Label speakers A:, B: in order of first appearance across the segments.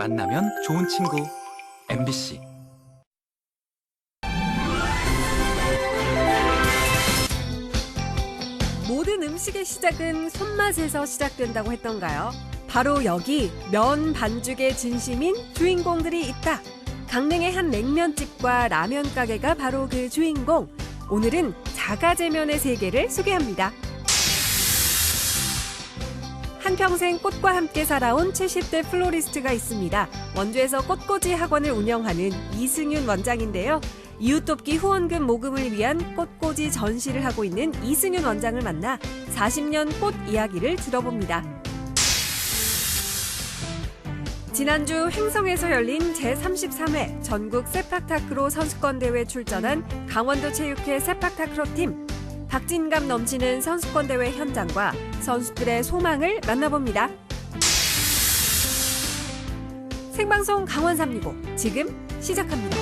A: 만나면 좋은 친구 MBC.
B: 모든 음식의 시작은 손맛에서 시작된다고 했던가요? 바로 여기 면 반죽의 진심인 주인공들이 있다. 강릉의 한 냉면집과 라면 가게가 바로 그 주인공. 오늘은 자가제면의 세계를 소개합니다. 한평생 꽃과 함께 살아온 70대 플로리스트가 있습니다. 원주에서 꽃꽂이 학원을 운영하는 이승윤 원장인데요. 이웃돕기 후원금 모금을 위한 꽃꽂이 전시를 하고 있는 이승윤 원장을 만나 40년 꽃 이야기를 들어봅니다. 지난주 횡성에서 열린 제33회 전국 세팍타크로 선수권대회 출전한 강원도 체육회 세팍타크로팀. 박진감 넘치는 선수권대회 현장과 선수들의 소망을 만나봅니다. 생방송 강원 365 지금 시작합니다.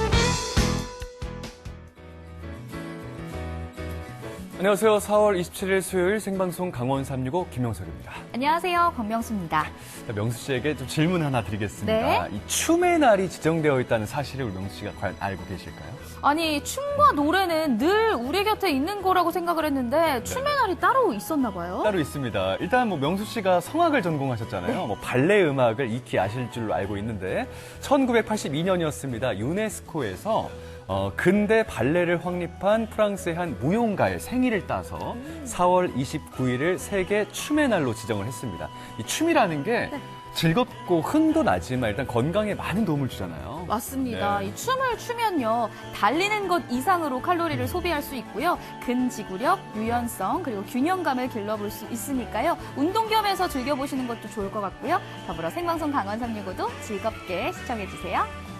C: 안녕하세요. 4월 27일 수요일 생방송 강원 365 김영석입니다.
D: 안녕하세요. 권명수입니다.
C: 자, 명수 씨에게 좀 질문 하나 드리겠습니다.
D: 네.
C: 이 춤의 날이 지정되어 있다는 사실을 우리 명수 씨가 과연 알고 계실까요?
D: 아니, 춤과 노래는 늘 우리 곁에 있는 거라고 생각을 했는데 춤의 날이 따로 있었나 봐요.
C: 따로 있습니다. 일단 뭐 명수 씨가 성악을 전공하셨잖아요.
D: 네.
C: 뭐 발레 음악을 익히 아실 줄로 알고 있는데 1982년이었습니다. 유네스코에서 근대 발레를 확립한 프랑스의 한 무용가의 생일을 따서 4월 29일을 세계 춤의 날로 지정을 했습니다. 이 춤이라는 게 즐겁고 흥도 나지만 일단 건강에 많은 도움을 주잖아요.
D: 맞습니다.
C: 네.
D: 이 춤을 추면요, 달리는 것 이상으로 칼로리를 소비할 수 있고요. 근지구력, 유연성, 그리고 균형감을 길러볼 수 있으니까요. 운동 겸해서 즐겨보시는 것도 좋을 것 같고요. 더불어 생방송 강원 365도 즐겁게 시청해주세요.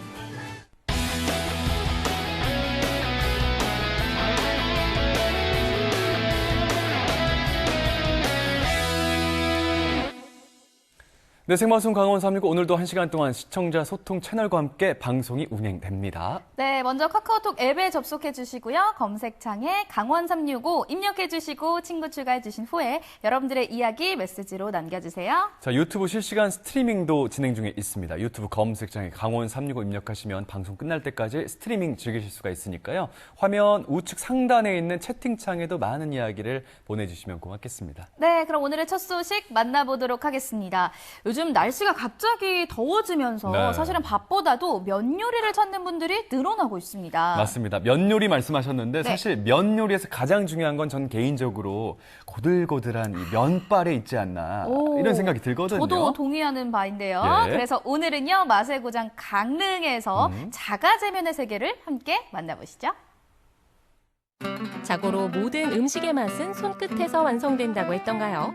C: 네, 생방송 강원 365 오늘도 1시간 동안 시청자 소통 채널과 함께 방송이 운행됩니다.
D: 네, 먼저 카카오톡 앱에 접속해 주시고요. 검색창에 강원 365 입력해 주시고 친구 추가해 주신 후에 여러분들의 이야기 메시지로 남겨주세요.
C: 자, 유튜브 실시간 스트리밍도 진행 중에 있습니다. 유튜브 검색창에 강원 365 입력하시면 방송 끝날 때까지 스트리밍 즐기실 수가 있으니까요. 화면 우측 상단에 있는 채팅창에도 많은 이야기를 보내주시면 고맙겠습니다.
D: 네, 그럼 오늘의 첫 소식 만나보도록 하겠습니다. 요즘 날씨가 갑자기 더워지면서
C: 네.
D: 사실은 밥보다도 면 요리를 찾는 분들이 늘어나고 있습니다.
C: 맞습니다. 면 요리 말씀하셨는데
D: 네.
C: 사실 면 요리에서 가장 중요한 건 전 개인적으로 고들고들한 이 면발에 있지 않나
D: 오,
C: 이런 생각이 들거든요.
D: 저도 동의하는 바인데요.
C: 예.
D: 그래서 오늘은요, 맛의 고장 강릉에서 자가제면의 세계를 함께 만나보시죠.
E: 자고로 모든 음식의 맛은 손끝에서 완성된다고 했던가요?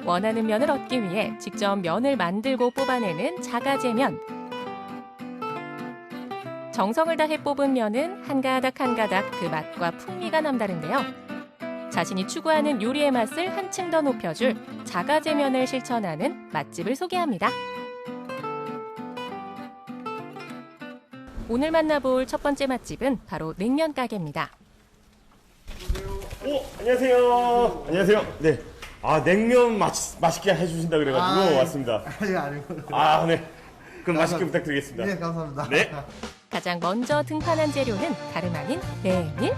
E: 원하는 면을 얻기 위해 직접 면을 만들고 뽑아내는 자가제면. 정성을 다해 뽑은 면은 한 가닥 한 가닥 그 맛과 풍미가 남다른데요. 자신이 추구하는 요리의 맛을 한층 더 높여줄 자가제면을 실천하는 맛집을 소개합니다. 오늘 만나볼 첫 번째 맛집은 바로 냉면 가게입니다.
F: 오, 안녕하세요. 안녕하세요. 네. 아, 냉면 맛있게 해주신다 그래가지고 왔습니다. 아, 네. 그럼 맛있게 부탁드리겠습니다.
G: 네, 감사합니다.
F: 네.
E: 가장 먼저 등판한 재료는 다름 아닌 메밀.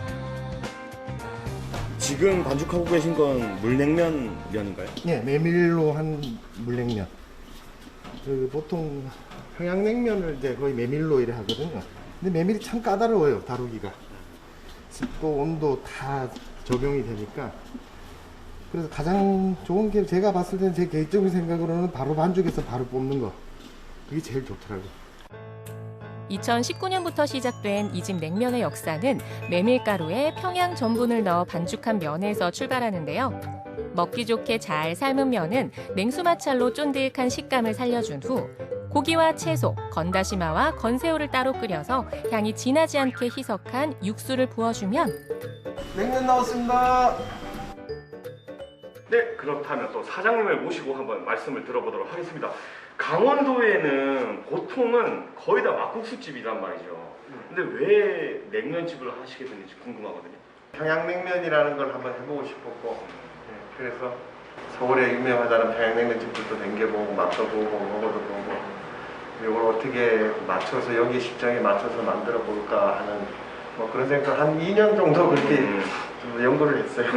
F: 지금 반죽하고 계신 건 물냉면 면인가요?
G: 네, 메밀로 한 물냉면. 보통 평양냉면을 이제 거의 메밀로 이래 하거든요. 근데 메밀이 참 까다로워요, 다루기가. 습도, 온도 다 적용이 되니까. 그래서 가장 좋은 게 제가 봤을 때는 제 개인적인 생각으로는 바로 반죽해서 바로 뽑는 거. 그게 제일 좋더라고요.
E: 2019년부터 시작된 이 집 냉면의 역사는 메밀가루에 평양 전분을 넣어 반죽한 면에서 출발하는데요. 먹기 좋게 잘 삶은 면은 냉수 마찰로 쫀득한 식감을 살려준 후 고기와 채소, 건다시마와 건새우를 따로 끓여서 향이 진하지 않게 희석한 육수를 부어주면
G: 냉면 나왔습니다.
F: 네, 그렇다면 또 사장님을 모시고 한번 말씀을 들어보도록 하겠습니다. 강원도에는 보통은 거의 다 막국수집이란 말이죠. 근데 왜 냉면집을 하시게 됐는지 궁금하거든요.
G: 평양냉면이라는 걸 한번 해보고 싶었고, 그래서 서울에 유명하다는 평양냉면 집들도 댕겨보고 맛도 보고 먹어도 보고 이걸 어떻게 맞춰서 여기 식장에 맞춰서 만들어 볼까 하는 뭐 그런 생각 한 2년 정도 그렇게 좀 연구를 했어요.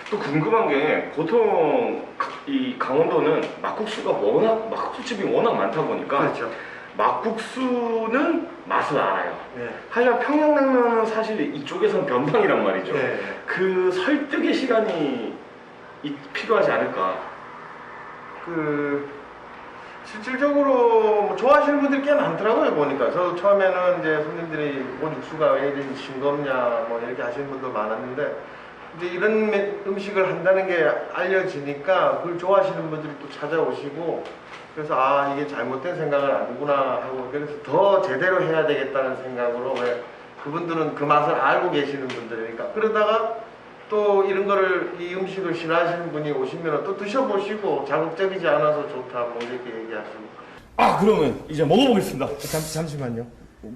F: 또 궁금한 게 보통 이 강원도는 막국수집이 워낙 많다 보니까
G: 그렇죠.
F: 막국수는 맛을 알아요.
G: 네.
F: 하지만 평양냉면은 사실 이쪽에선 변방이란 말이죠.
G: 네.
F: 그 설득의 시간이 필요하지 않을까.
G: 실질적으로 뭐 좋아하시는 분들이 꽤 많더라고요, 보니까. 저도 처음에는 이제 손님들이 육수가 왜 이리 싱겁냐, 뭐 이렇게 하시는 분도 많았는데, 이제 이런 음식을 한다는 게 알려지니까 그걸 좋아하시는 분들이 또 찾아오시고, 그래서 아, 이게 잘못된 생각은 아니구나 하고, 그래서 더 제대로 해야 되겠다는 생각으로, 왜 그분들은 그 맛을 알고 계시는 분들이니까. 그러다가 또 이런 거를, 이 음식을 싫어하시는 분이 오시면 또 드셔보시고 자극적이지 않아서 좋다 뭐 이렇게 얘기하시고.
H: 아, 그러면 이제 먹어보겠습니다.
G: 잠시만요.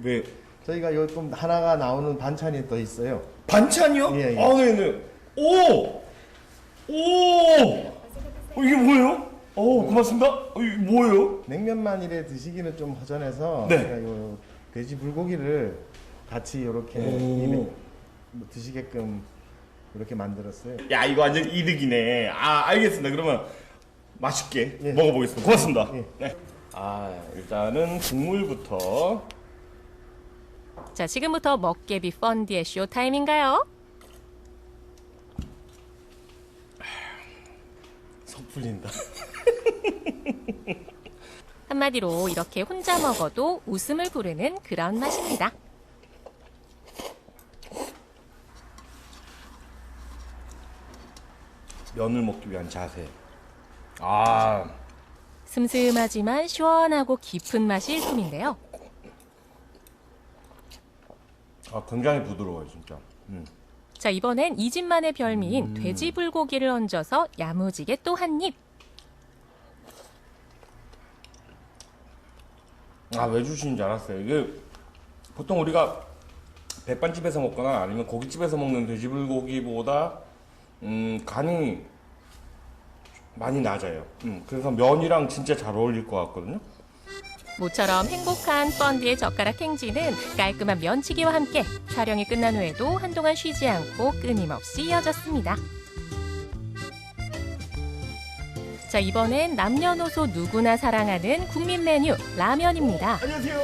H: 왜?
G: 저희가 요 좀 하나가 나오는 반찬이 또 있어요.
H: 반찬이요?
G: 예, 예.
H: 아, 네네. 오! 이게 뭐예요? 고맙습니다. 이게 뭐예요?
G: 냉면만 이래 드시기는 좀 허전해서
H: 네.
G: 제가 요 돼지 불고기를 같이 이렇게 드시게끔 이렇게 만들었어요.
H: 야, 이거 완전 이득이네. 아, 알겠습니다. 그러면 맛있게
G: 예.
H: 먹어보겠습니다. 고맙습니다.
G: 예.
H: 네. 아, 일단은 국물부터.
E: 자, 지금부터 먹개비 펀디의 쇼타임인가요?
H: 속 풀린다.
E: 한마디로 이렇게 혼자 먹어도 웃음을 부르는 그런 맛입니다.
H: 면을 먹기 위한 자세. 아,
E: 슴슴하지만 시원하고 깊은 맛이 일품인데요.
H: 굉장히 부드러워요, 진짜.
E: 자, 이번엔 이 집만의 별미인 돼지 불고기를 얹어서 야무지게 또 한 입.
H: 아, 왜 주시는지 알았어요. 이게 보통 우리가 백반집에서 먹거나 아니면 고깃집에서 먹는 돼지불고기보다 간이 많이 낮아요. 그래서 면이랑 진짜 잘 어울릴 것 같거든요.
E: 모처럼 행복한 펀디의 젓가락 행진은 깔끔한 면치기와 함께 촬영이 끝난 후에도 한동안 쉬지 않고 끊임없이 이어졌습니다. 자, 이번엔 남녀노소 누구나 사랑하는 국민 메뉴 라면입니다.
H: 안녕하세요.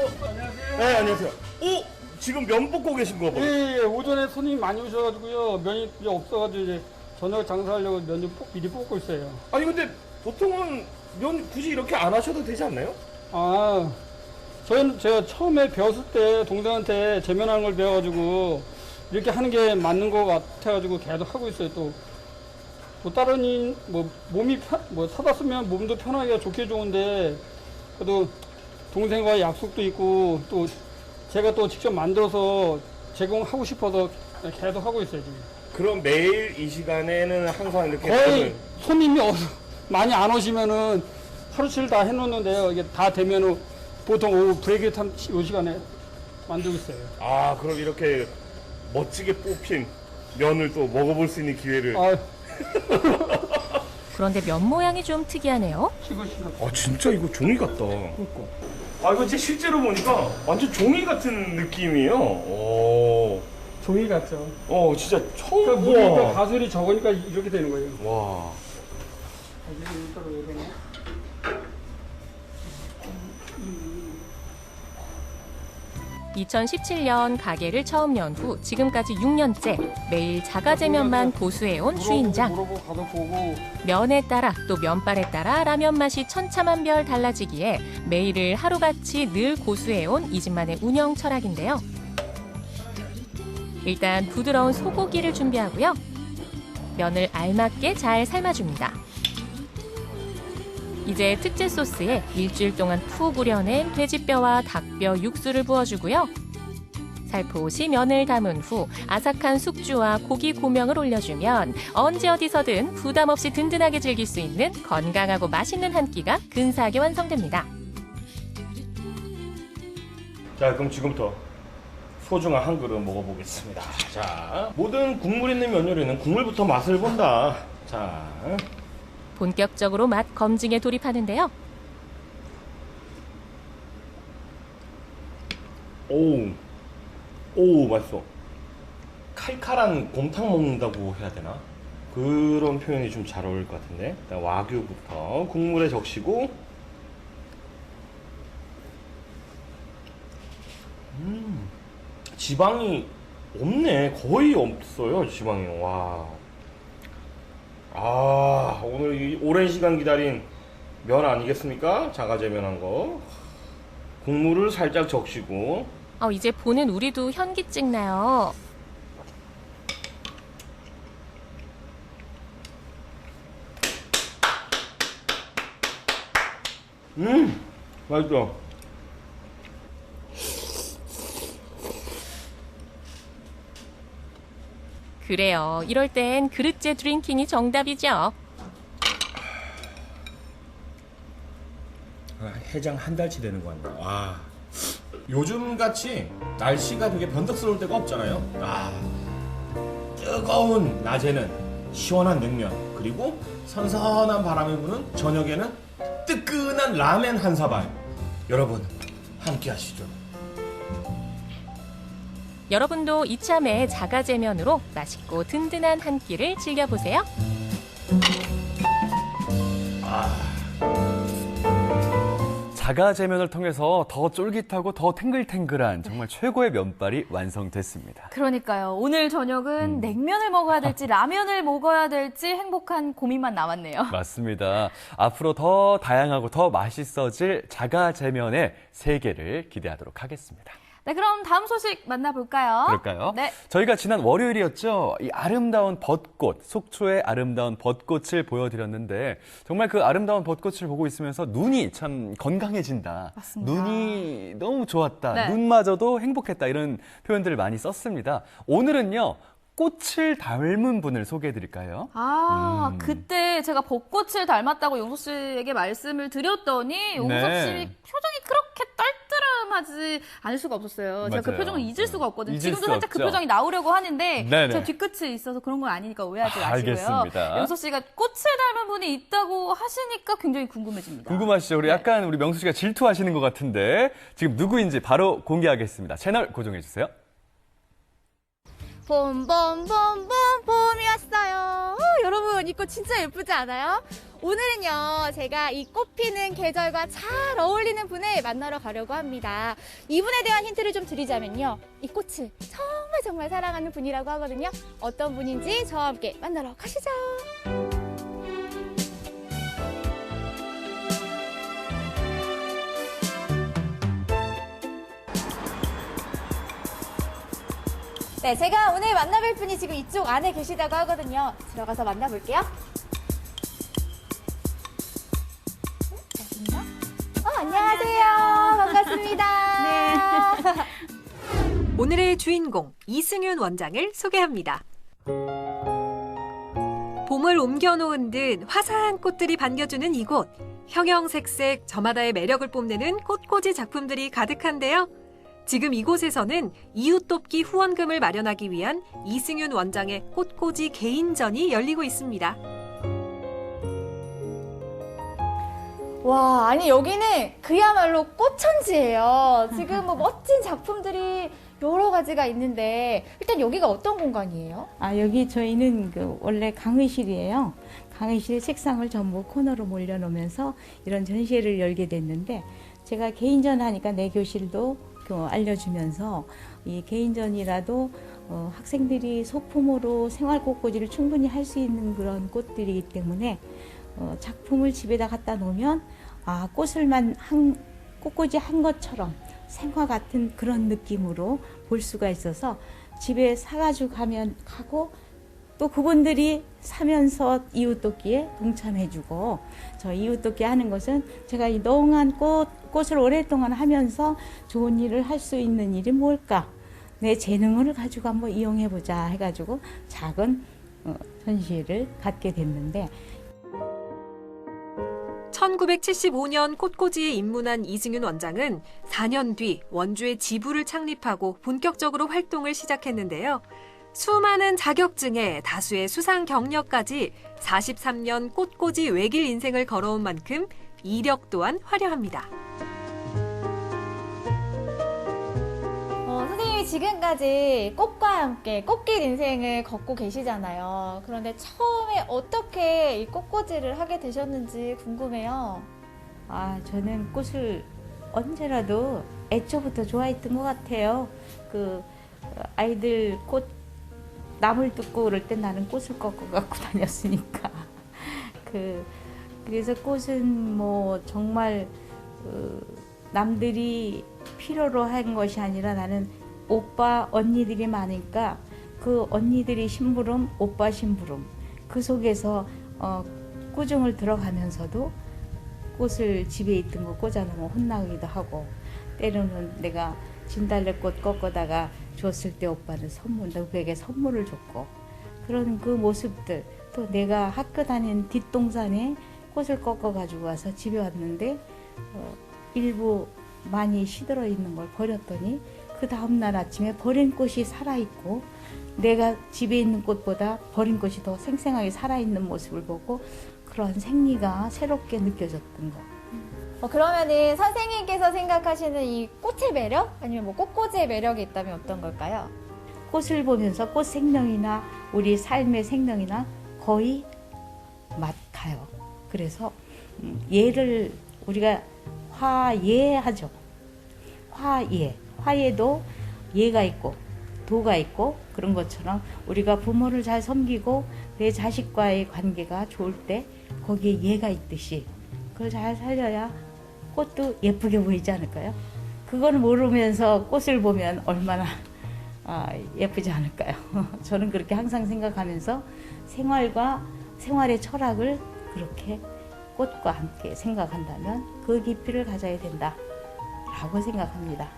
H: 네, 안녕하세요. 오, 지금 면 볶고 계신 거 봐요.
I: 예, 오전에 손님이 많이 오셔가지고요. 면이 이제 없어가지고 이제 저녁 장사하려고 면 좀 미리 볶고 있어요.
H: 아니 근데 보통은 면 굳이 이렇게 안 하셔도 되지 않나요?
I: 아, 제가 처음에 배웠을 때 동생한테 제면하는 걸 배워가지고 이렇게 하는 게 맞는 것 같아가지고 계속 하고 있어요. 또 다른 몸이 사다 쓰면 몸도 편하기가 좋게 좋은데 그래도 동생과의 약속도 있고 또 제가 또 직접 만들어서 제공하고 싶어서 계속 하고 있어요 지금.
H: 그럼 매일 이 시간에는 항상 이렇게
I: 거의 손님이 많이 안 오시면은 하루치를 다 해놓는데요. 이게 다 되면은 보통 오후 브레이크 타임 요 시간에 만들고 있어요.
H: 아, 그럼 이렇게 멋지게 뽑힌 면을 또 먹어볼 수 있는 기회를.
E: 그런데 면 모양이 좀 특이하네요.
H: 아, 진짜 이거 종이 같다. 아, 이거 진짜 실제로 보니까 완전 종이 같은 느낌이에요. 오.
I: 종이 같죠.
H: 진짜 처음.
I: 그러니까 물이
H: 우와.
I: 가설이 적으니까 이렇게 되는 거예요.
H: 와.
E: 2017년 가게를 처음 연 후 지금까지 6년째 매일 자가제면만 고수해온 주인장.
I: 물어보고 가서 보고
E: 면에 따라 또 면발에 따라 라면 맛이 천차만별 달라지기에 매일을 하루같이 늘 고수해온 이 집만의 운영 철학인데요. 일단 부드러운 소고기를 준비하고요. 면을 알맞게 잘 삶아줍니다. 이제 특제 소스에 일주일 동안 푹 우려낸 돼지뼈와 닭뼈 육수를 부어주고요. 살포시 면을 담은 후 아삭한 숙주와 고기 고명을 올려주면 언제 어디서든 부담 없이 든든하게 즐길 수 있는 건강하고 맛있는 한 끼가 근사하게 완성됩니다.
H: 자, 그럼 지금부터 소중한 한 그릇 먹어보겠습니다. 자, 모든 국물 있는 면 요리는 국물부터 맛을 본다. 자,
E: 본격적으로 맛 검증에 돌입하는데요.
H: 오, 맛있어. 칼칼한 곰탕 먹는다고 해야 되나? 그런 표현이 좀 잘 어울릴 것 같은데. 일단 와규부터 국물에 적시고. 지방이 없네. 거의 없어요, 지방이. 와. 아, 오늘 이 오랜 시간 기다린 면 아니겠습니까? 자가제면한 거. 국물을 살짝 적시고.
E: 이제 보는 우리도 현기증 나요.
H: 맛있어.
E: 그래요. 이럴 땐 그릇째 드링킹이 정답이죠.
H: 해장 한 달치 되는 거 같네. 와. 요즘 같이 날씨가 되게 변덕스러울 때가 없잖아요. 뜨거운 낮에는 시원한 냉면, 그리고 선선한 바람이 부는 저녁에는 뜨끈한 라멘 한 사발. 여러분, 함께 하시죠.
E: 여러분도 이참에 자가제면으로 맛있고 든든한 한 끼를 즐겨보세요.
C: 자가제면을 통해서 더 쫄깃하고 더 탱글탱글한 정말 최고의 면발이 완성됐습니다.
D: 그러니까요. 오늘 저녁은 냉면을 먹어야 될지 라면을 먹어야 될지 행복한 고민만 남았네요.
C: 맞습니다. 앞으로 더 다양하고 더 맛있어질 자가제면의 세계를 기대하도록 하겠습니다.
D: 네, 그럼 다음 소식 만나볼까요?
C: 그럴까요?
D: 네.
C: 저희가 지난 월요일이었죠. 이 아름다운 벚꽃, 속초의 아름다운 벚꽃을 보여드렸는데 정말 그 아름다운 벚꽃을 보고 있으면서 눈이 참 건강해진다.
D: 맞습니다.
C: 눈이 너무 좋았다.
D: 네.
C: 눈마저도 행복했다. 이런 표현들을 많이 썼습니다. 오늘은요. 꽃을 닮은 분을 소개해드릴까요?
D: 그때 제가 벚꽃을 닮았다고 용석 씨에게 말씀을 드렸더니 용석
C: 네.
D: 씨 표정이 그렇게 떨뜨름하지 않을 수가 없었어요. 제가 그
C: 맞아요.
D: 표정을 잊을 수가 없거든요.
C: 잊을
D: 지금도
C: 수
D: 살짝 그
C: 없죠.
D: 표정이 나오려고 하는데
C: 네네.
D: 제가 뒤끝이 있어서 그런 건 아니니까 오해하지 마시고요.
C: 알겠습니다.
D: 용석 씨가 꽃을 닮은 분이 있다고 하시니까 굉장히 궁금해집니다.
C: 궁금하시죠? 우리 약간 우리 명수 씨가 질투하시는 것 같은데 지금 누구인지 바로 공개하겠습니다. 채널 고정해주세요.
J: 봄봄봄봄 봄이 왔어요. 여러분 이 꽃 진짜 예쁘지 않아요? 오늘은요 제가 이 꽃피는 계절과 잘 어울리는 분을 만나러 가려고 합니다. 이분에 대한 힌트를 좀 드리자면요, 이 꽃을 정말 사랑하는 분이라고 하거든요. 어떤 분인지 저와 함께 만나러 가시죠. 네, 제가 오늘 만나볼 분이 지금 이쪽 안에 계시다고 하거든요. 들어가서 만나볼게요. 안녕하세요. 반갑습니다.
B: 오늘의 주인공 이승윤 원장을 소개합니다. 봄을 옮겨놓은 듯 화사한 꽃들이 반겨주는 이곳. 형형색색 저마다의 매력을 뽐내는 꽃꽂이 작품들이 가득한데요. 지금 이곳에서는 이웃 돕기 후원금을 마련하기 위한 이승윤 원장의 꽃꽂이 개인전이 열리고 있습니다.
J: 와, 아니 여기는 그야말로 꽃천지예요. 지금 뭐 멋진 작품들이 여러 가지가 있는데 일단 여기가 어떤 공간이에요?
K: 여기 저희는 원래 강의실이에요. 강의실 책상을 전부 코너로 몰려놓으면서 이런 전시회를 열게 됐는데 제가 개인전 하니까 내 교실도 알려주면서 이 개인전이라도 학생들이 소품으로 생활꽃꽂이를 충분히 할 수 있는 그런 꽃들이기 때문에 작품을 집에다 갖다 놓으면 꽃꽂이 한 것처럼 생화 같은 그런 느낌으로 볼 수가 있어서 집에 사가지고 가고 또 그분들이 사면서 이웃돕기에 동참해주고, 저 이웃돕기 하는 것은 제가 이 농한 꽃을 오랫동안 하면서 좋은 일을 할 수 있는 일이 뭘까? 내 재능을 가지고 한번 이용해보자 해가지고 작은 전시회를 갖게 됐는데
B: 1975년 꽃꽂이에 입문한 이승윤 원장은 4년 뒤 원주에 지부를 창립하고 본격적으로 활동을 시작했는데요. 수많은 자격증에 다수의 수상 경력까지 43년 꽃꽂이 외길 인생을 걸어온 만큼 이력 또한 화려합니다.
J: 지금까지 꽃과 함께 꽃길 인생을 걷고 계시잖아요. 그런데 처음에 어떻게 이 꽃꽂이를 하게 되셨는지 궁금해요.
K: 아, 저는 꽃을 언제라도 애초부터 좋아했던 것 같아요. 그 아이들 꽃 나물 뜯고 그럴 때 나는 꽃을 꺾어 갖고 다녔으니까. 그래서 꽃은 뭐 정말 남들이 필요로 한 것이 아니라 나는 오빠 언니들이 많으니까 그 언니들이 심부름, 오빠 심부름 그 속에서 꾸중을 들어가면서도 꽃을 집에 있던 거 꽂아놓으면 혼나기도 하고, 때로는 내가 진달래꽃 꺾어다가 줬을 때 오빠는 선물, 너에게 선물을 줬고, 그런 그 모습들, 또 내가 학교 다니는 뒷동산에 꽃을 꺾어 가지고 와서 집에 왔는데 일부 많이 시들어 있는 걸 버렸더니 그 다음날 아침에 버린 꽃이 살아있고, 내가 집에 있는 꽃보다 버린 꽃이 더 생생하게 살아있는 모습을 보고 그런 생리가 새롭게 느껴졌던 거.
J: 그러면은 선생님께서 생각하시는 이 꽃의 매력? 아니면 뭐 꽃꽂이의 매력이 있다면 어떤 걸까요?
K: 꽃을 보면서 꽃 생명이나 우리 삶의 생명이나 거의 같아요. 그래서 예를 우리가 화예하죠. 화예도 예가 있고 도가 있고, 그런 것처럼 우리가 부모를 잘 섬기고 내 자식과의 관계가 좋을 때 거기에 예가 있듯이 그걸 잘 살려야 꽃도 예쁘게 보이지 않을까요? 그걸 모르면서 꽃을 보면 얼마나 예쁘지 않을까요? 저는 그렇게 항상 생각하면서 생활의 철학을 그렇게 꽃과 함께 생각한다면 그 깊이를 가져야 된다라고 생각합니다.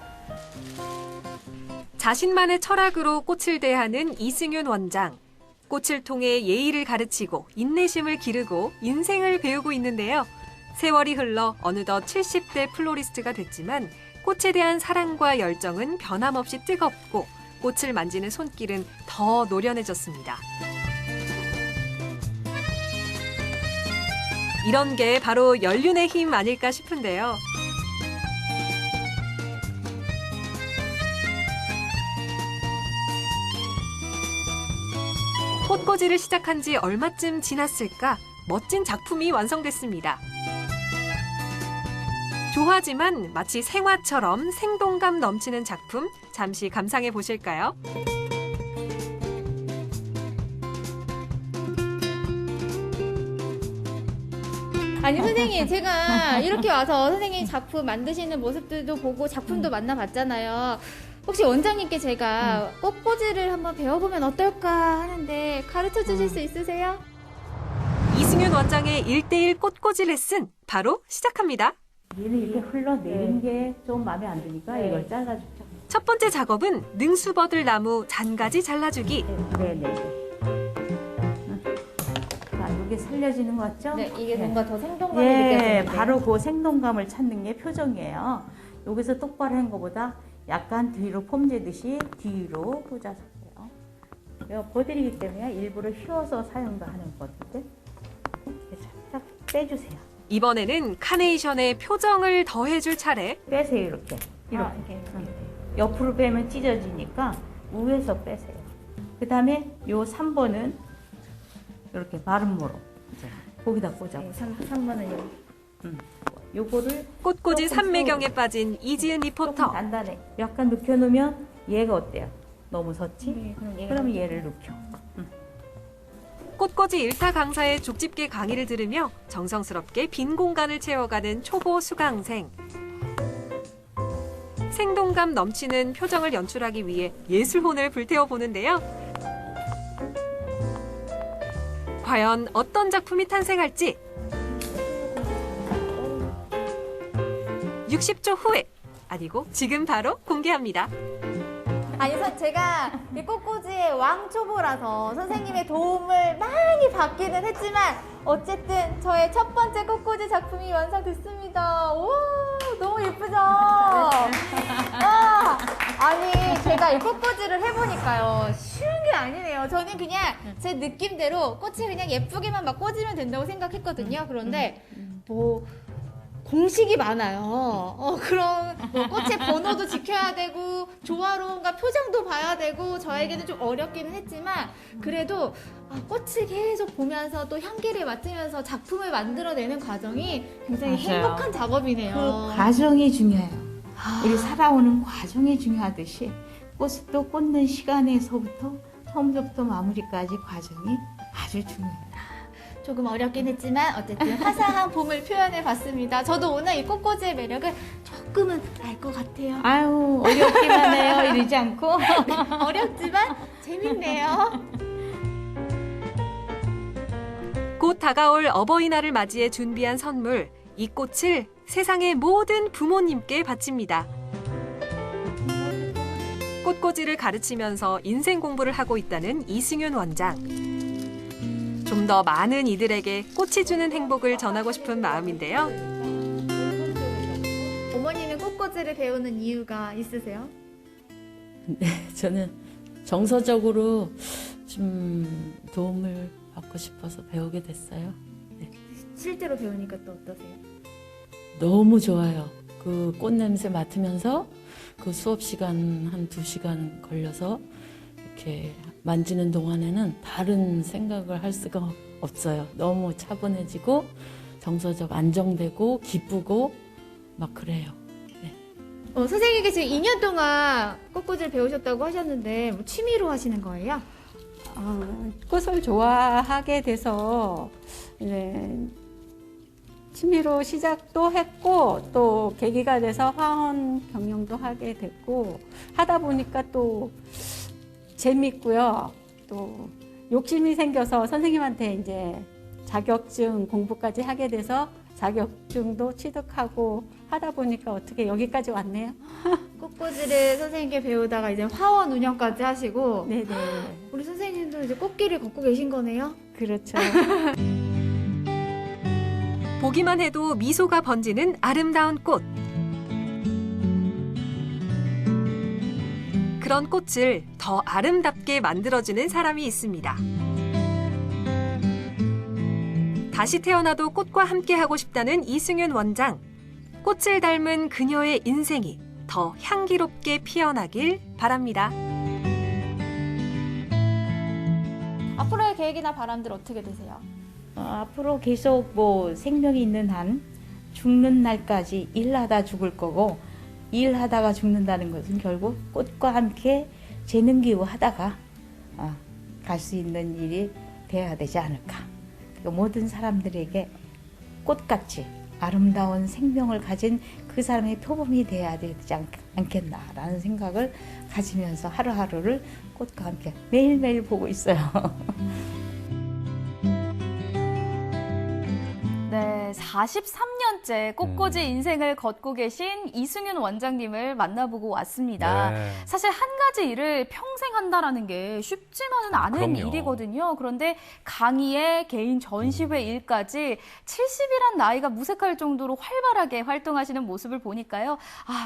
B: 자신만의 철학으로 꽃을 대하는 이승윤 원장. 꽃을 통해 예의를 가르치고 인내심을 기르고 인생을 배우고 있는데요. 세월이 흘러 어느덧 70대 플로리스트가 됐지만 꽃에 대한 사랑과 열정은 변함없이 뜨겁고 꽃을 만지는 손길은 더 노련해졌습니다. 이런 게 바로 연륜의 힘 아닐까 싶은데요. 꽃꽂이를 시작한 지 얼마쯤 지났을까? 멋진 작품이 완성됐습니다. 조화지만 마치 생화처럼 생동감 넘치는 작품, 잠시 감상해 보실까요?
J: 아니 선생님, 제가 이렇게 와서 선생님 작품 만드시는 모습들도 보고 작품도 만나봤잖아요. 혹시 원장님께 제가 꽃꽂이를 한번 배워보면 어떨까 하는데 가르쳐 주실 수 있으세요?
B: 이승윤 원장의 1:1 꽃꽂이 레슨 바로 시작합니다.
K: 얘는 이렇게 흘러내린 게 좀 마음에 안 드니까 이걸 잘라주죠.
B: 첫 번째 작업은 능수버들 나무 잔가지 잘라주기.
K: 네네. 자, 이게 살려지는 거 같죠?
J: 네, 이게 뭔가 더 생동감이
K: 예,
J: 느껴지는데.
K: 바로 그 생동감을 찾는 게 표정이에요. 여기서 똑바로 한 것보다 약간 뒤로 폼재듯이 뒤로 꽂아서 해요. 이거 보드리기 때문에 일부러 휘어서 사용도 하는 거거든요. 살짝 빼주세요.
B: 이번에는 카네이션의 표정을 더해줄 차례.
K: 빼세요, 이렇게. 이렇게. 옆으로 빼면 찢어지니까 위에서 빼세요. 그 다음에 요 3번은 이렇게 마름모로 거기다 꽂아.
J: 3번은 여기.
K: 요거를
B: 꽃꽂이
K: 조금
B: 삼매경에 빠진 이지은
K: 조금
B: 리포터.
K: 단단해. 약간 눕혀놓으면 얘가 어때요? 너무 섰지?
J: 네,
K: 그럼 얘를 눕혀.
B: 꽃꽂이 1타 강사의 족집게 강의를 들으며 정성스럽게 빈 공간을 채워가는 초보 수강생. 생동감 넘치는 표정을 연출하기 위해 예술혼을 불태워보는데요. 과연 어떤 작품이 탄생할지 60초 후에, 아니고 지금 바로 공개합니다.
J: 아니, 제가 이 꽃꽂이의 왕초보라서 선생님의 도움을 많이 받기는 했지만 어쨌든 저의 첫 번째 꽃꽂이 작품이 완성됐습니다. 오, 너무 예쁘죠? 와, 아니, 제가 이 꽃꽂이를 해보니까요, 쉬운 게 아니네요. 저는 그냥 제 느낌대로 꽃이 그냥 예쁘게만 막 꽂으면 된다고 생각했거든요. 그런데 뭐 공식이 많아요. 그럼 뭐 꽃의 번호도 지켜야 되고 조화로움과 표정도 봐야 되고 저에게는 좀 어렵기는 했지만 그래도 꽃을 계속 보면서 또 향기를 맡으면서 작품을 만들어내는 과정이 굉장히
K: 맞아요.
J: 행복한 작업이네요.
K: 그 과정이 중요해요. 우리 살아오는 과정이 중요하듯이 꽃도 꽂는 시간에서부터 처음부터 마무리까지 과정이 아주 중요해요.
J: 조금 어렵긴 했지만 어쨌든 화사한 봄을 표현해 봤습니다. 저도 오늘 이 꽃꽂이의 매력을 조금은 알 것 같아요.
K: 아유, 어렵기만 해요. 이러지 않고.
J: 어렵지만 재밌네요.
B: 곧 다가올 어버이날을 맞이해 준비한 선물, 이 꽃을 세상의 모든 부모님께 바칩니다. 꽃꽂이를 가르치면서 인생 공부를 하고 있다는 이승윤 원장. 좀 더 많은 이들에게 꽃이 주는 행복을 전하고 싶은 마음인데요.
J: 어머니는 꽃꽂이를 배우는 이유가 있으세요?
L: 네, 저는 정서적으로 좀 도움을 받고 싶어서 배우게 됐어요. 네.
J: 실제로 배우니까 또 어떠세요?
L: 너무 좋아요. 그 꽃냄새 맡으면서 그 수업 시간 한 2시간 걸려서 이렇게 만지는 동안에는 다른 생각을 할 수가 없어요. 너무 차분해지고 정서적 안정되고 기쁘고 막 그래요. 네.
J: 선생님께 지금 2년 동안 꽃꽂이를 배우셨다고 하셨는데 뭐 취미로 하시는 거예요?
M: 꽃을 좋아하게 돼서 취미로 시작도 했고 또 계기가 돼서 화원 경영도 하게 됐고 하다 보니까 또 재밌고요. 또 욕심이 생겨서 선생님한테 이제 자격증 공부까지 하게 돼서 자격증도 취득하고 하다 보니까 어떻게 여기까지 왔네요.
J: 꽃꽂이를 선생님께 배우다가 이제 화원 운영까지 하시고
M: 네네.
J: 우리 선생님도 이제 꽃길을 걷고 계신 거네요?
M: 그렇죠.
B: 보기만 해도 미소가 번지는 아름다운 꽃. 그런 꽃을 더 아름답게 만들어주는 사람이 있습니다. 다시 태어나도 꽃과 함께하고 싶다는 이승윤 원장. 꽃을 닮은 그녀의 인생이 더 향기롭게 피어나길 바랍니다.
J: 앞으로의 계획이나 바람들 어떻게 되세요?
K: 앞으로 계속 뭐 생명이 있는 한 죽는 날까지 일하다 죽을 거고 일하다가 죽는다는 것은 결국 꽃과 함께 재능 기부하다가 갈 수 있는 일이 돼야 되지 않을까. 그러니까 모든 사람들에게 꽃같이 아름다운 생명을 가진 그 사람의 표범이 돼야 되지 않겠나라는 생각을 가지면서 하루하루를 꽃과 함께 매일매일 보고 있어요.
D: 네, 43년째 꽃꽂이 인생을 걷고 계신 이승윤 원장님을 만나보고 왔습니다.
C: 네.
D: 사실 한 가지 일을 평생 한다라는 게 쉽지만은 않은
C: 그럼요.
D: 일이거든요. 그런데 강의에 개인 전시회 일까지 70이란 나이가 무색할 정도로 활발하게 활동하시는 모습을 보니까요.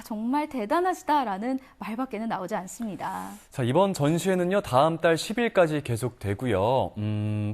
D: 정말 대단하시다라는 말밖에는 나오지 않습니다.
C: 자, 이번 전시회는요, 다음 달 10일까지 계속되고요.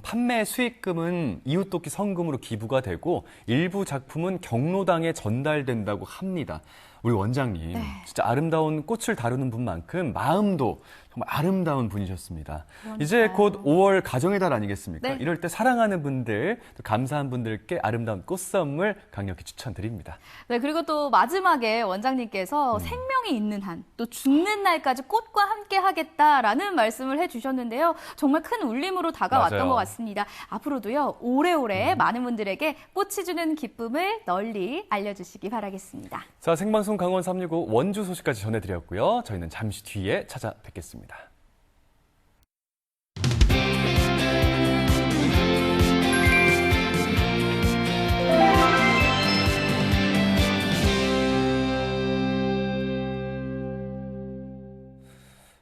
C: 판매 수익금은 이웃돕기 성금으로 기부가 되고 일부 작품은 경로당에 전달된다고 합니다. 우리 원장님,
D: 네.
C: 진짜 아름다운 꽃을 다루는 분만큼 마음도 정말 아름다운 분이셨습니다. 이제 곧 5월 가정의 달 아니겠습니까?
D: 네.
C: 이럴 때 사랑하는 분들, 또 감사한 분들께 아름다운 꽃 선물 강력히 추천드립니다.
D: 네, 그리고 또 마지막에 원장님께서 생명이 있는 한, 또 죽는 날까지 꽃과 함께 하겠다라는 말씀을 해주셨는데요. 정말 큰 울림으로 다가왔던
C: 맞아요.
D: 것 같습니다. 앞으로도요, 오래오래 많은 분들에게 꽃이 주는 기쁨을 널리 알려주시기 바라겠습니다.
C: 자, 생방송 강원 365 원주 소식까지 전해드렸고요. 저희는 잠시 뒤에 찾아뵙겠습니다.